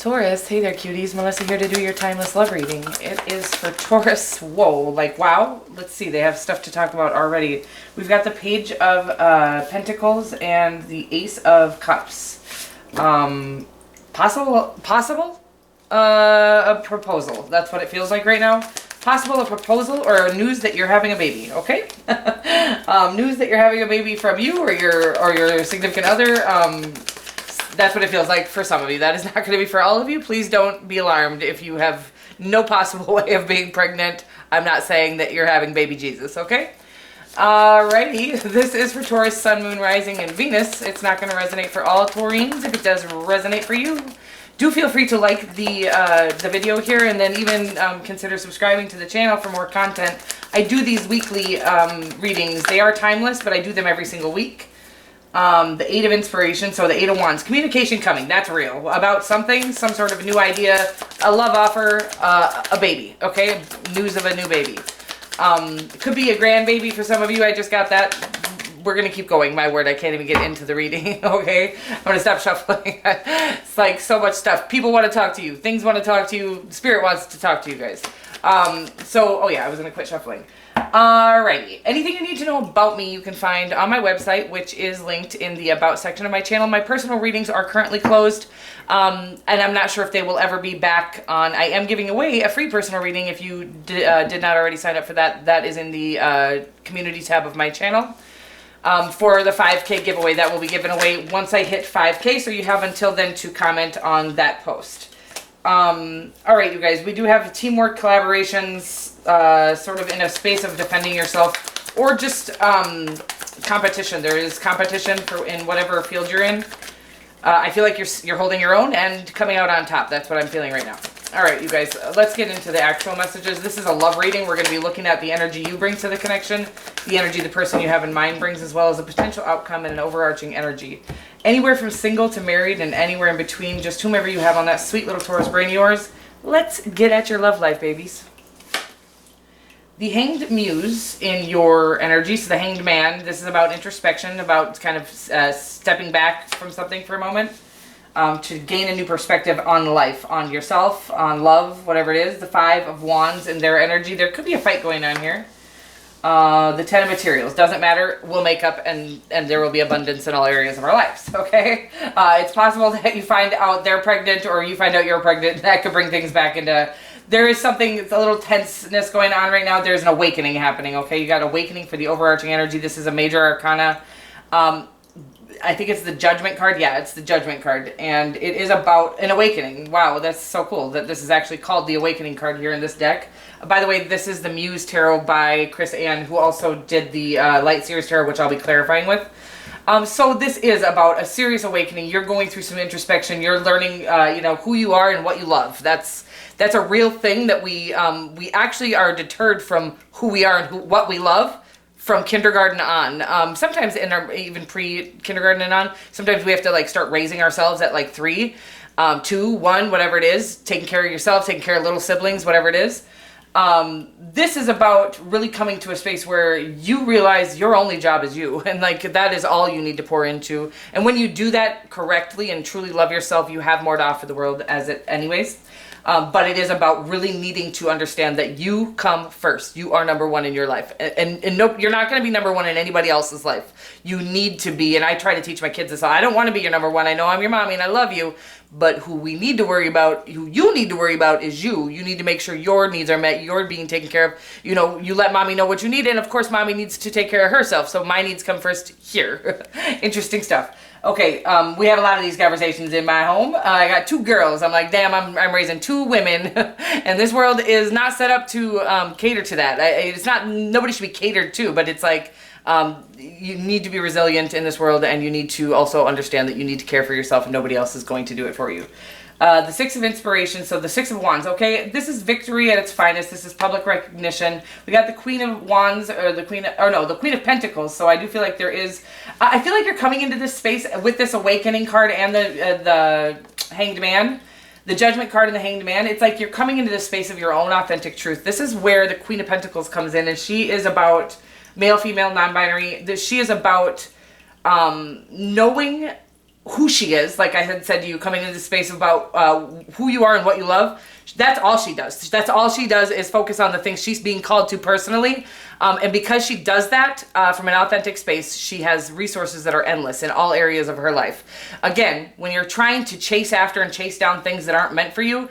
Taurus, hey there cuties, Melissa here to do your timeless love reading. It is for Taurus. Whoa, like wow. Let's see, they have stuff to talk about already. We've got the Page of Pentacles and the Ace of Cups. Possible a proposal. That's what it feels like right now. Possible a proposal or news that you're having a baby, okay? News that you're having a baby from you or your significant other. That's what it feels like for some of you. That is not going to be for all of you. Please don't be alarmed if you have no possible way of being pregnant. I'm not saying that you're having baby Jesus, okay? Alrighty, this is for Taurus, Sun, Moon, Rising, and Venus. It's not going to resonate for all Taurines. If it does resonate for you, do feel free to like the video here and then even consider subscribing to the channel for more content. I do these weekly readings. They are timeless, but I do them every single week. The Eight of Inspiration, so the Eight of Wands. Communication coming, that's real. About something, some sort of new idea, a love offer, a baby, okay? News of a new baby. It could be a grandbaby for some of you. I just got that. We're going to keep going. My word, I can't even get into the reading, okay? I'm going to stop shuffling. It's like so much stuff. People want to talk to you. Things want to talk to you. Spirit wants to talk to you guys. Oh yeah, I was going to quit shuffling. Alrighty, anything you need to know about me you can find on my website, which is linked in the About section of my channel. My personal readings are currently closed, and I'm not sure if they will ever be back on. I am giving away a free personal reading if you did not already sign up for that. That is in the community tab of my channel. For the 5K giveaway, that will be given away once I hit 5K, so you have until then to comment on that post. Alright, you guys, we do have teamwork, collaborations, sort of in a space of defending yourself, or just competition. There is competition in whatever field you're in. I feel like you're holding your own and coming out on top. That's what I'm feeling right now. Alright, you guys, let's get into the actual messages. This is a love reading. We're going to be looking at the energy you bring to the connection, the energy the person you have in mind brings, as well as a potential outcome and an overarching energy. Anywhere from single to married and anywhere in between, just whomever you have on that sweet little Taurus brain of yours. Let's get at your love life, babies. The Hanged Muse in your energy, so the Hanged Man, this is about introspection, about kind of stepping back from something for a moment to gain a new perspective on life, on yourself, on love, whatever it is. The Five of Wands in their energy, there could be a fight going on here. The Ten of Materials, doesn't matter, we'll make up and there will be abundance in all areas of our lives, okay? It's possible that you find out they're pregnant or you find out you're pregnant. That could bring things back into, there is something, it's a little tenseness going on right now. There's an awakening happening, okay? You got awakening for the overarching energy. This is a major arcana. I think it's the Judgment card. Yeah, it's the Judgment card. And it is about an awakening. Wow, that's so cool that this is actually called the Awakening card here in this deck. By the way, this is the Muse Tarot by Chris Ann, who also did the Light Series Tarot, which I'll be clarifying with. So this is about a serious awakening. You're going through some introspection. You're learning, who you are and what you love. That's a real thing that we actually are deterred from who we are and what we love from kindergarten on. Sometimes even pre-kindergarten and on, sometimes we have to like start raising ourselves at like 3, 2, 1, whatever it is, taking care of yourself, taking care of little siblings, whatever it is. This is about really coming to a space where you realize your only job is you, and like that is all you need to pour into. And when you do that correctly and truly love yourself, you have more to offer the world as it anyways. But it is about really needing to understand that you come first. You are number one in your life. And no, you're not going to be number one in anybody else's life. You need to be, and I try to teach my kids this. I don't want to be your number one. I know I'm your mommy and I love you. But who we need to worry about, who you need to worry about is you. You need to make sure your needs are met. You're being taken care of. You know, you let mommy know what you need. And of course, mommy needs to take care of herself. So my needs come first here. Interesting stuff. Okay, we have a lot of these conversations in my home. I got 2 girls. I'm like, damn, I'm raising 2 women. And this world is not set up to cater to that. It's not, nobody should be catered to, but it's like, you need to be resilient in this world, and you need to also understand that you need to care for yourself and nobody else is going to do it for you. The Six of Inspiration, so the Six of Wands, okay? This is victory at its finest. This is public recognition. We got the Queen of Wands, or the Queen of Pentacles, so I do feel like there is, I feel like you're coming into this space with this Awakening card and the Hanged Man, the Judgment card and the Hanged Man. It's like you're coming into this space of your own authentic truth. This is where the Queen of Pentacles comes in, and she is about male, female, non-binary. She is about knowing who she is, like I had said to you, coming into the space about who you are and what you love. That's all she does. That's all she does is focus on the things she's being called to personally. And because she does that from an authentic space, she has resources that are endless in all areas of her life. Again, when you're trying to chase after and chase down things that aren't meant for you,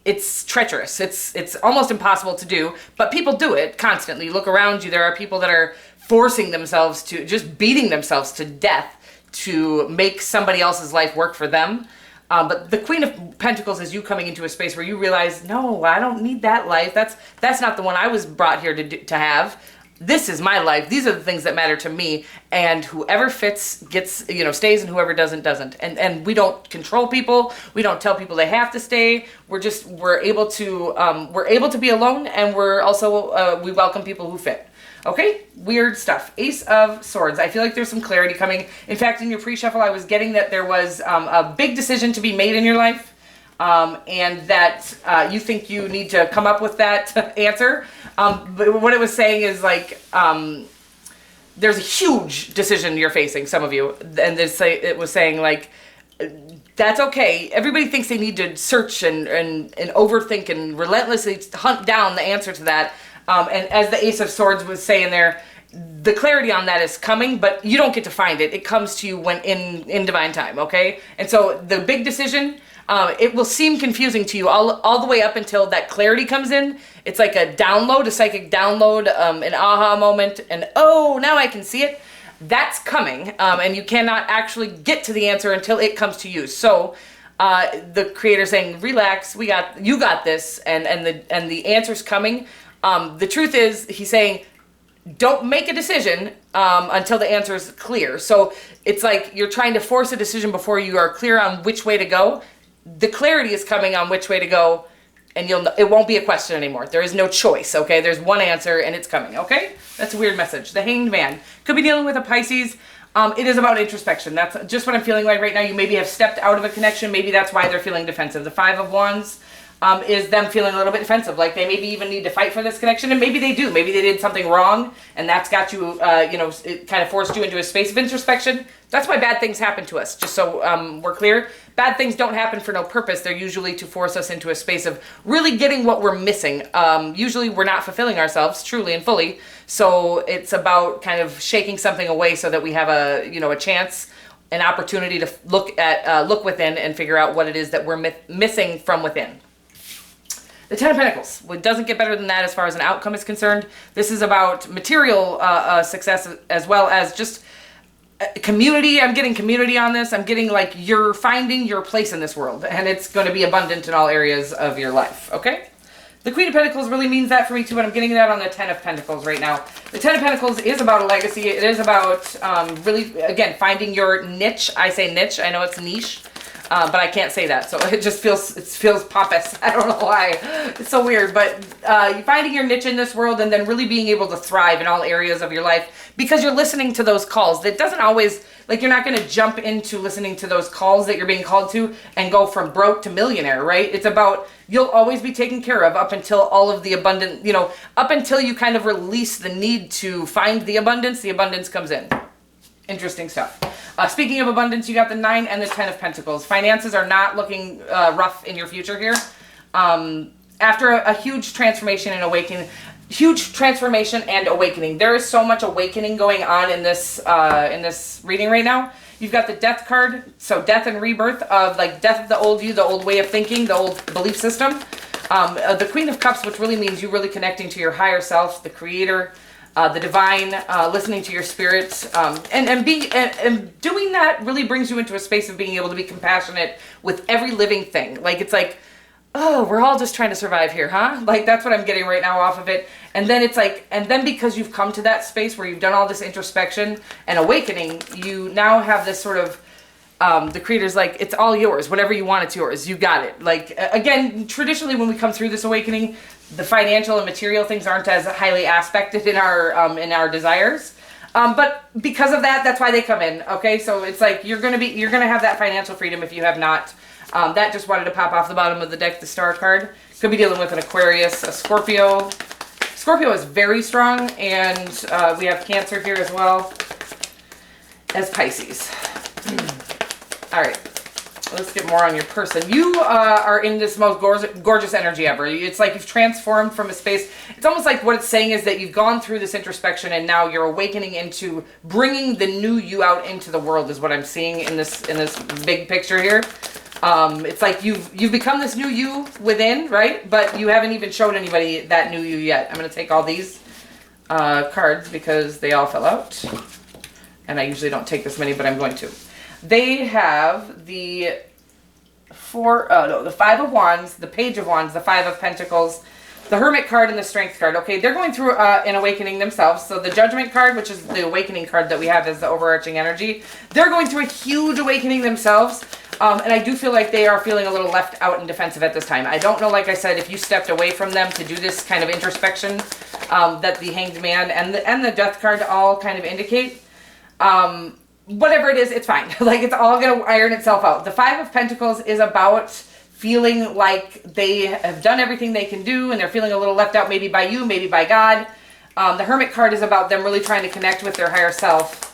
it's treacherous. It's almost impossible to do, but people do it constantly. Look around you. There are people that are forcing themselves to, just beating themselves to death to make somebody else's life work for them. But the Queen of Pentacles is you coming into a space where you realize, no, I don't need that life. That's not the one I was brought here to have. This is my life. These are the things that matter to me. And whoever fits gets, stays, and whoever doesn't. And we don't control people. We don't tell people they have to stay. We're able to be alone, and we're also, we welcome people who fit. Okay, weird stuff. Ace of Swords. I feel like there's some clarity coming. In fact, in your pre-shuffle, I was getting that there was a big decision to be made in your life, and that you think you need to come up with that answer. But what it was saying is like, there's a huge decision you're facing, some of you, and it was saying like, that's okay. Everybody thinks they need to search and overthink and relentlessly hunt down the answer to that. And as the Ace of Swords was saying there, the clarity on that is coming, but you don't get to find it. It comes to you when in divine time, okay? And so the big decision, it will seem confusing to you all the way up until that clarity comes in. It's like a download, a psychic download, an aha moment, and oh, now I can see it. That's coming, and you cannot actually get to the answer until it comes to you. So the creator saying, relax, you got this, and the answer's coming. The truth is, he's saying, don't make a decision until the answer is clear. So it's like you're trying to force a decision before you are clear on which way to go. The clarity is coming on which way to go, and it won't be a question anymore. There is no choice, okay? There's one answer, and it's coming, okay? That's a weird message. The Hanged Man. Could be dealing with a Pisces. It is about introspection. That's just what I'm feeling like right now. You maybe have stepped out of a connection. Maybe that's why they're feeling defensive. The Five of Wands is them feeling a little bit defensive, like they maybe even need to fight for this connection, and maybe they do. Maybe they did something wrong, and that's got you, it kind of forced you into a space of introspection. That's why bad things happen to us, just so we're clear. Bad things don't happen for no purpose. They're usually to force us into a space of really getting what we're missing. Usually we're not fulfilling ourselves truly and fully, so it's about kind of shaking something away so that we have a chance, an opportunity to look within and figure out what it is that we're missing from within. The Ten of Pentacles. Well, it doesn't get better than that as far as an outcome is concerned. This is about material success as well as just community. I'm getting community on this. I'm getting like you're finding your place in this world, and it's going to be abundant in all areas of your life, okay? The Queen of Pentacles really means that for me too, but I'm getting that on the Ten of Pentacles right now. The Ten of Pentacles is about a legacy. It is about really, again, finding your niche. I say niche. I know it's niche. But I can't say that, so it just feels pompous. I don't know why. It's so weird, but finding your niche in this world and then really being able to thrive in all areas of your life because you're listening to those calls. That doesn't always, like, you're not going to jump into listening to those calls that you're being called to and go from broke to millionaire, right? It's about you'll always be taken care of up until all of the abundant, up until you kind of release the need to find the abundance comes in. Interesting stuff. Speaking of abundance, you got the 9 and the 10 of Pentacles. Finances are not looking rough in your future here. After a huge transformation and awakening, there is so much awakening going on in this reading right now. You've got the Death card, so death and rebirth of like death of the old you, the old way of thinking, the old belief system. The Queen of Cups, which really means you really connecting to your higher self, the creator, the divine, listening to your spirit, and doing that really brings you into a space of being able to be compassionate with every living thing. Like, it's like, oh, we're all just trying to survive here, huh? Like, that's what I'm getting right now off of it. And then it's like, and then because you've come to that space where you've done all this introspection and awakening, you now have this sort of, the creator's like, it's all yours. Whatever you want, it's yours. You got it. Like, again, traditionally when we come through this awakening, the financial and material things aren't as highly aspected in our desires. But because of that, that's why they come in. Okay. So it's like, you're going to have that financial freedom if you have not. That just wanted to pop off the bottom of the deck, the Star card. Could be dealing with an Aquarius, a Scorpio. Scorpio is very strong, and we have Cancer here as well as Pisces. All right. Let's get more on your person. You are in this most gorgeous energy ever. It's like you've transformed from a space. It's almost like what it's saying is that you've gone through this introspection and now you're awakening into bringing the new you out into the world is what I'm seeing in this big picture here. It's like you've become this new you within, right? But you haven't even shown anybody that new you yet. I'm going to take all these cards because they all fell out. And I usually don't take this many, but I'm going to. They have the the Five of Wands, the Page of Wands, the Five of Pentacles, the Hermit card, and the Strength card. Okay, they're going through an awakening themselves. So the Judgment card, which is the awakening card that we have as the overarching energy, they're going through a huge awakening themselves. And I do feel like they are feeling a little left out and defensive at this time. I don't know, like I said, if you stepped away from them to do this kind of introspection that the Hanged Man and the Death card all kind of indicate. Whatever it is, it's fine. Like, it's all going to iron itself out. The Five of Pentacles is about feeling like they have done everything they can do and they're feeling a little left out, maybe by you, maybe by God. The Hermit card is about them really trying to connect with their higher self.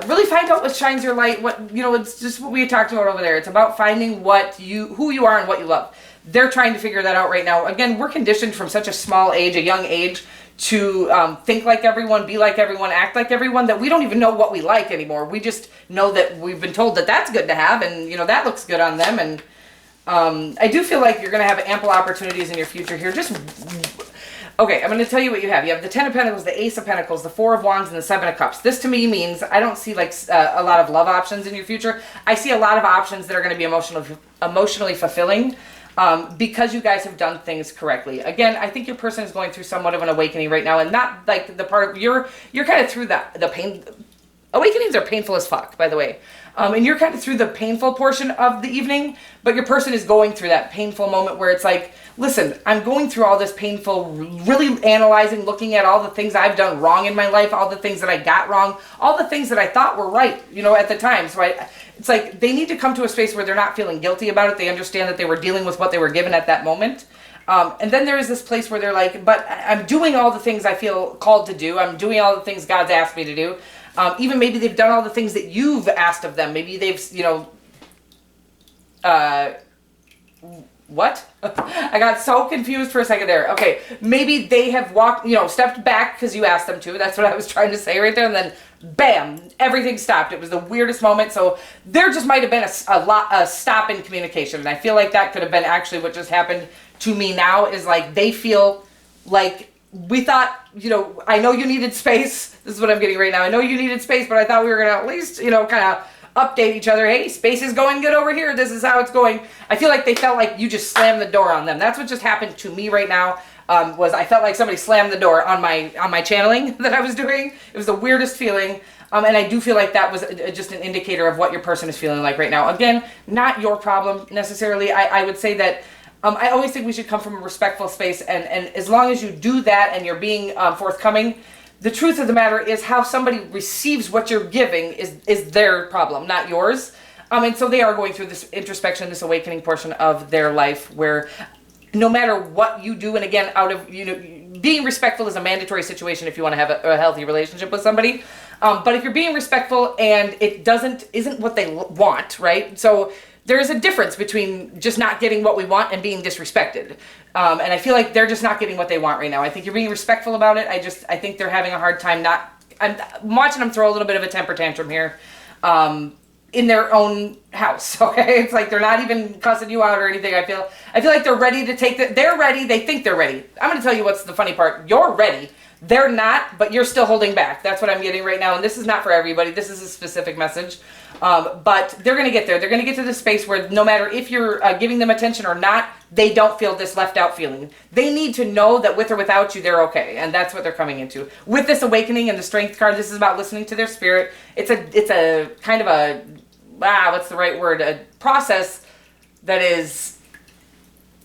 Really find out what shines your light. It's just what we talked about over there. It's about finding who you are and what you love. They're trying to figure that out right now. Again, we're conditioned from such a small age, a young age, to think like everyone, be like everyone, act like everyone, that we don't even know what we like anymore. We just know that we've been told that that's good to have, and that looks good on them. And I do feel like you're going to have ample opportunities in your future here. Okay, I'm going to tell you what you have. You have the Ten of Pentacles, the Ace of Pentacles, the Four of Wands, and the Seven of Cups. This to me means I don't see like a lot of love options in your future. I see a lot of options that are going to be emotionally fulfilling. Because you guys have done things correctly. Again, I think your person is going through somewhat of an awakening right now, and not like the part of you're kind of through the pain. Awakenings are painful as fuck, by the way. And you're kind of through the painful portion of the evening, but your person is going through that painful moment where it's like, listen, I'm going through all this painful, really analyzing, looking at all the things I've done wrong in my life, all the things that I got wrong, all the things that I thought were right, at the time. So it's like they need to come to a space where they're not feeling guilty about it. They understand that they were dealing with what they were given at that moment. And then there is this place where they're like, but I'm doing all the things I feel called to do. I'm doing all the things God's asked me to do. Even maybe they've done all the things that you've asked of them. Maybe they've, what? I got so confused for a second there. Okay, maybe they have stepped back because you asked them to. That's what I was trying to say right there. And then, bam, everything stopped. It was the weirdest moment. So there just might have been a stop in communication. And I feel like that could have been actually what just happened to me now is like they feel like we thought, I know you needed space. This is what I'm getting right now. I know you needed space, but I thought we were going to at least, kind of update each other. Hey, space is going good over here. This is how it's going. I feel like they felt like you just slammed the door on them. That's what just happened to me right now. Was I felt like somebody slammed the door on my channeling that I was doing. It was the weirdest feeling. And I do feel like that was just an indicator of what your person is feeling like right now. Again, not your problem necessarily. I would say that I always think we should come from a respectful space. And as long as you do that and you're being forthcoming, the truth of the matter is how somebody receives what you're giving is their problem, not yours. And so they are going through this introspection, this awakening portion of their life where no matter what you do, and again, out of, being respectful is a mandatory situation if you want to have a healthy relationship with somebody. But if you're being respectful and it isn't what they want, right? So there's a difference between just not getting what we want and being disrespected. And I feel like they're just not getting what they want right now. I think you're being respectful about it. I think they're having a hard time I'm watching them throw a little bit of a temper tantrum here. In their own house, okay? It's like they're not even cussing you out or anything. I feel like they're ready to take they're ready, they think they're ready. I'm gonna tell you what's the funny part. You're ready. They're not, but you're still holding back. That's what I'm getting right now. And this is not for everybody. This is a specific message. But they're gonna get there. They're gonna get to this space where no matter if you're giving them attention or not, they don't feel this left out feeling. They need to know that with or without you, they're okay. And that's what they're coming into. With this awakening and the Strength card, this is about listening to their spirit. It's a kind of a, what's the right word? A process that is,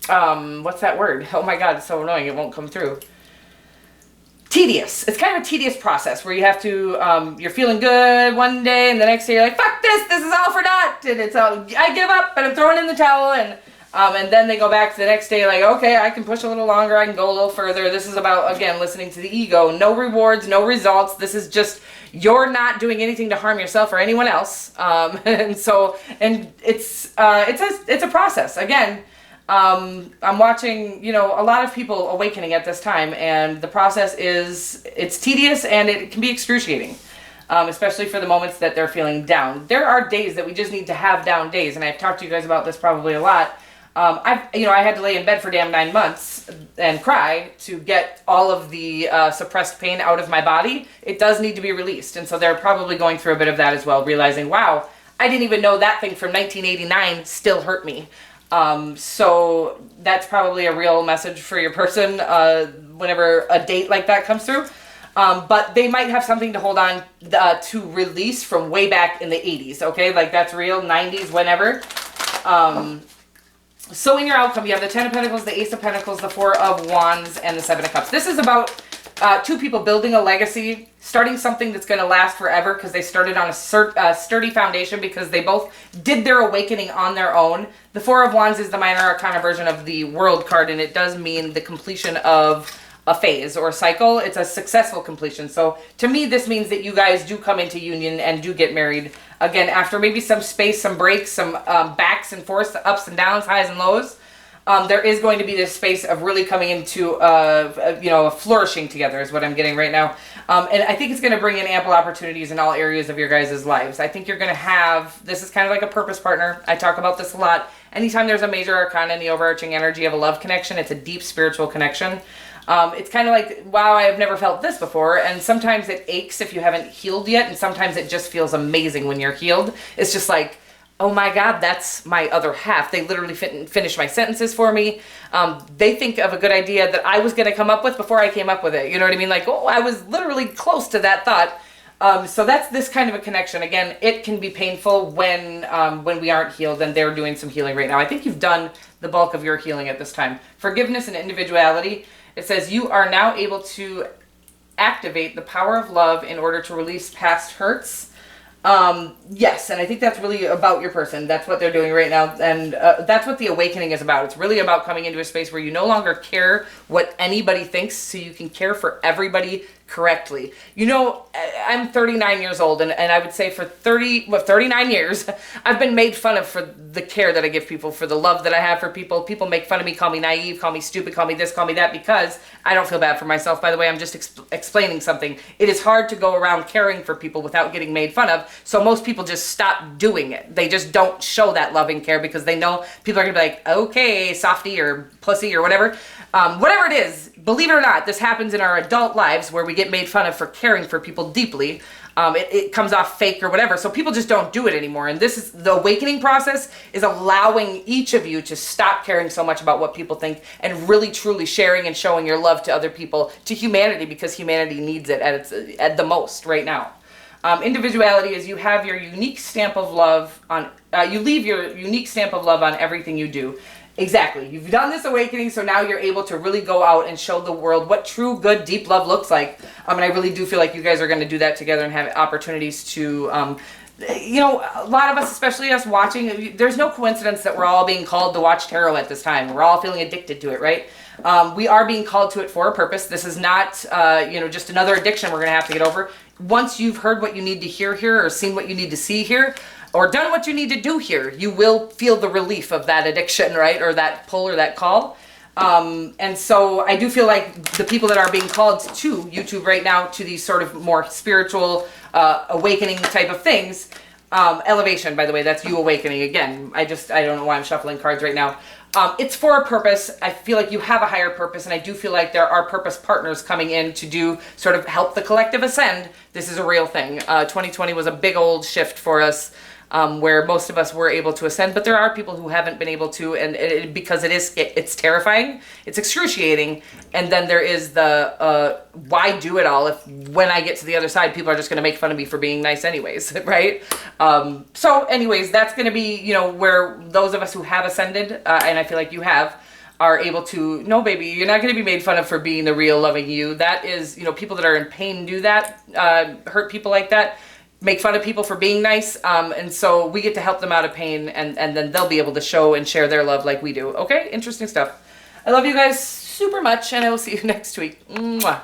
what's that word? Oh my God, it's so annoying. It won't come through. Tedious. It's kind of a tedious process where you have to, you're feeling good one day and the next day you're like, fuck this is all for naught. And it's all, I give up and I'm throwing in the towel. And And then they go back to the next day like, okay, I can push a little longer, I can go a little further. This is about, again, listening to the ego. No rewards, no results. This is just, you're not doing anything to harm yourself or anyone else. And it's a process. Again, I'm watching, you know, a lot of people awakening at this time, and the process it's tedious and it can be excruciating. Especially for the moments that they're feeling down. There are days that we just need to have down days, and I've talked to you guys about this probably a lot. I had to lay in bed for damn 9 months and cry to get all of the suppressed pain out of my body. It does need to be released, and so they're probably going through a bit of that as well, realizing, wow, I didn't even know that thing from 1989 still hurt me. So that's probably a real message for your person whenever a date like that comes through. But they might have something to hold on to release from way back in the 80s, okay? Like, that's real, 90s, whenever. So in your outcome, you have the 10 of Pentacles, the Ace of Pentacles, the 4 of Wands, and the 7 of Cups. This is about two people building a legacy, starting something that's going to last forever because they started on a sturdy foundation because they both did their awakening on their own. The 4 of Wands is the minor arcana version of the World card, and it does mean the completion of a phase or a cycle. It's a successful completion. So to me, this means that you guys do come into union and do get married again after maybe some space, some breaks, some backs and forths, ups and downs, highs and lows. There is going to be this space of really coming into a flourishing together is what I'm getting right now. And I think it's going to bring in ample opportunities in all areas of your guys' lives. I think you're going to have, this is kind of like a purpose partner. I talk about this a lot. Anytime there's a major arcana in the overarching energy of a love connection, it's a deep spiritual connection. It's kind of like, wow, I have never felt this before. And sometimes it aches if you haven't healed yet. And sometimes it just feels amazing when you're healed. It's just like, oh my God, that's my other half. They literally finish my sentences for me. They think of a good idea that I was going to come up with before I came up with it. You know what I mean? Like, oh, I was literally close to that thought. So that's this kind of a connection. Again, it can be painful when we aren't healed, and they're doing some healing right now. I think you've done the bulk of your healing at this time. Forgiveness and individuality. It says you are now able to activate the power of love in order to release past hurts. Yes, and I think that's really about your person. That's what they're doing right now, and that's what the awakening is about. It's really about coming into a space where you no longer care what anybody thinks, so you can care for everybody correctly. You know, I'm 39 years old, and I would say for 39 years, I've been made fun of for the care that I give people, for the love that I have for people. People make fun of me, call me naive, call me stupid, call me this, call me that, because I don't feel bad for myself. By the way, I'm just explaining something. It is hard to go around caring for people without getting made fun of, so most people just stop doing it. They just don't show that loving care because they know people are going to be like, okay, softy or pussy or whatever. Whatever it is, believe it or not, this happens in our adult lives where we get made fun of for caring for people deeply. It comes off fake or whatever, so people just don't do it anymore. And this is the awakening process, is allowing each of you to stop caring so much about what people think and really truly sharing and showing your love to other people, to humanity, because humanity needs it at the most right now. Individuality is you have your unique stamp of love on, you leave your unique stamp of love on everything you do. Exactly. You've done this awakening, so now you're able to really go out and show the world what true, good, deep love looks like. And I really do feel like you guys are going to do that together and have opportunities to, a lot of us, especially us watching, there's no coincidence that we're all being called to watch tarot at this time. We're all feeling addicted to it, right? We are being called to it for a purpose. This is not, just another addiction we're going to have to get over. Once you've heard what you need to hear here, or seen what you need to see here, or done what you need to do here, you will feel the relief of that addiction, right? Or that pull or that call. And so I do feel like the people that are being called to YouTube right now, to these sort of more spiritual, awakening type of things, elevation, by the way, that's you awakening. Again, I don't know why I'm shuffling cards right now. It's for a purpose. I feel like you have a higher purpose, and I do feel like there are purpose partners coming in to do sort of help the collective ascend. This is a real thing. 2020 was a big old shift for us. Where most of us were able to ascend, but there are people who haven't been able to, because it's terrifying, it's excruciating, and then there is the why do it all if when I get to the other side, people are just going to make fun of me for being nice anyways, right? So anyways, that's going to be, where those of us who have ascended, and I feel like you have, are able to, no baby, you're not going to be made fun of for being the real loving you. That is, people that are in pain do that, hurt people like that. make fun of people for being nice. And so we get to help them out of pain, and then they'll be able to show and share their love like we do. Okay, interesting stuff. I love you guys super much, and I will see you next week. Mwah.